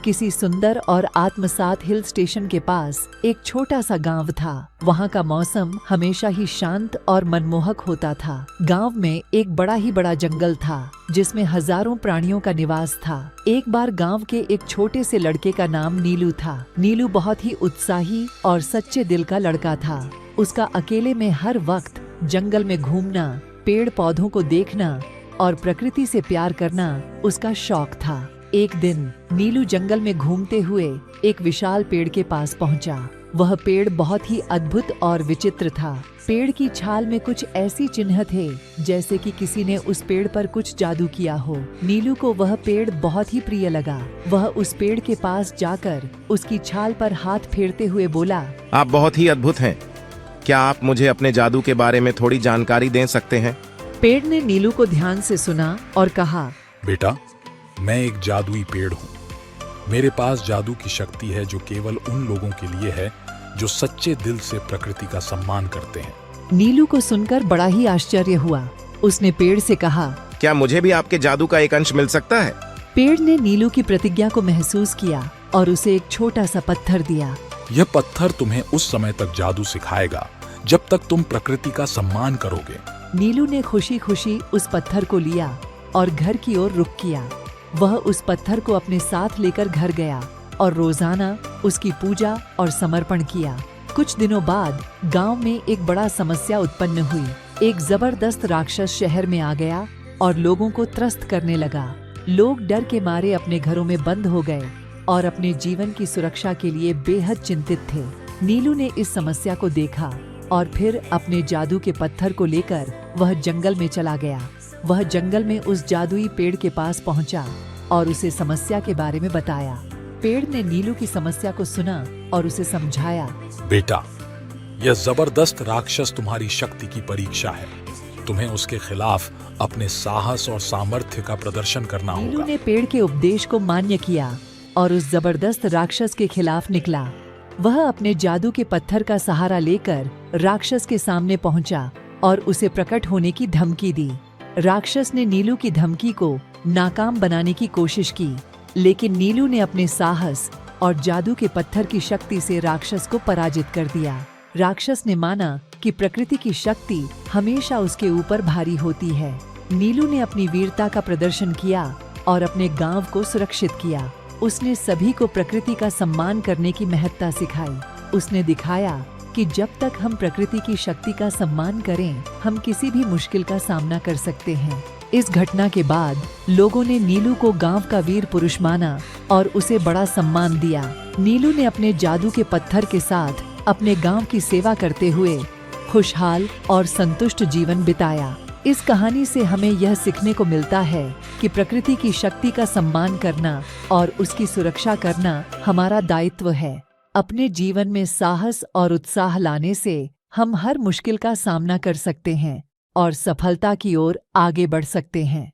किसी सुंदर और आत्मसात हिल स्टेशन के पास एक छोटा सा गांव था। वहां का मौसम हमेशा ही शांत और मनमोहक होता था। गांव में एक बड़ा ही बड़ा जंगल था जिसमें हजारों प्राणियों का निवास था। एक बार गांव के एक छोटे से लड़के का नाम नीलू था। नीलू बहुत ही उत्साही और सच्चे दिल का लड़का था। उसका अकेले में हर वक्त जंगल में घूमना, पेड़ पौधों को देखना और प्रकृति से प्यार करना उसका शौक था। एक दिन नीलू जंगल में घूमते हुए एक विशाल पेड़ के पास पहुंचा। वह पेड़ बहुत ही अद्भुत और विचित्र था। पेड़ की छाल में कुछ ऐसी चिन्ह थे जैसे कि किसी ने उस पेड़ पर कुछ जादू किया हो। नीलू को वह पेड़ बहुत ही प्रिय लगा। वह उस पेड़ के पास जाकर उसकी छाल पर हाथ फेरते हुए बोला, आप बहुत ही अद्भुत हैं। क्या आप मुझे अपने जादू के बारे में थोड़ी जानकारी दे सकते हैं? पेड़ ने नीलू को ध्यान से सुना और कहा, बेटा, मैं एक जादुई पेड़ हूँ। मेरे पास जादू की शक्ति है जो केवल उन लोगों के लिए है जो सच्चे दिल से प्रकृति का सम्मान करते हैं। नीलू को सुनकर बड़ा ही आश्चर्य हुआ। उसने पेड़ से कहा, क्या मुझे भी आपके जादू का एक अंश मिल सकता है? पेड़ ने नीलू की प्रतिज्ञा को महसूस किया और उसे एक छोटा सा पत्थर दिया। यह पत्थर तुम्हें उस समय तक जादू सिखाएगा जब तक तुम प्रकृति का सम्मान करोगे। नीलू ने खुशी खुशी उस पत्थर को लिया और घर की ओर रुख किया। वह उस पत्थर को अपने साथ लेकर घर गया और रोजाना उसकी पूजा और समर्पण किया। कुछ दिनों बाद गांव में एक बड़ा समस्या उत्पन्न हुई। एक जबरदस्त राक्षस शहर में आ गया और लोगों को त्रस्त करने लगा। लोग डर के मारे अपने घरों में बंद हो गए और अपने जीवन की सुरक्षा के लिए बेहद चिंतित थे। नीलू ने इस समस्या को देखा और फिर अपने जादू के पत्थर को लेकर वह जंगल में चला गया। वह जंगल में उस जादुई पेड़ के पास पहुंचा और उसे समस्या के बारे में बताया। पेड़ ने नीलू की समस्या को सुना और उसे समझाया, बेटा, यह जबरदस्त राक्षस तुम्हारी शक्ति की परीक्षा है। तुम्हें उसके खिलाफ अपने साहस और सामर्थ्य का प्रदर्शन करना होगा। नीलू ने पेड़ के उपदेश को मान्य किया और उस जबरदस्त राक्षस के खिलाफ निकला। वह अपने जादू के पत्थर का सहारा लेकर राक्षस के सामने पहुंचा और उसे प्रकट होने की धमकी दी। राक्षस ने नीलू की धमकी को नाकाम बनाने की कोशिश की, लेकिन नीलू ने अपने साहस और जादू के पत्थर की शक्ति से राक्षस को पराजित कर दिया। राक्षस ने माना कि प्रकृति की शक्ति हमेशा उसके ऊपर भारी होती है। नीलू ने अपनी वीरता का प्रदर्शन किया और अपने गांव को सुरक्षित किया। उसने सभी को प्रकृति का सम्मान करने की महत्ता सिखाई। उसने दिखाया कि जब तक हम प्रकृति की शक्ति का सम्मान करें, हम किसी भी मुश्किल का सामना कर सकते हैं। इस घटना के बाद लोगों ने नीलू को गांव का वीर पुरुष माना और उसे बड़ा सम्मान दिया। नीलू ने अपने जादू के पत्थर के साथ अपने गांव की सेवा करते हुए खुशहाल और संतुष्ट जीवन बिताया। इस कहानी से हमें यह सीखने को मिलता है कि प्रकृति की शक्ति का सम्मान करना और उसकी सुरक्षा करना हमारा दायित्व है। अपने जीवन में साहस और उत्साह लाने से हम हर मुश्किल का सामना कर सकते हैं और सफलता की ओर आगे बढ़ सकते हैं।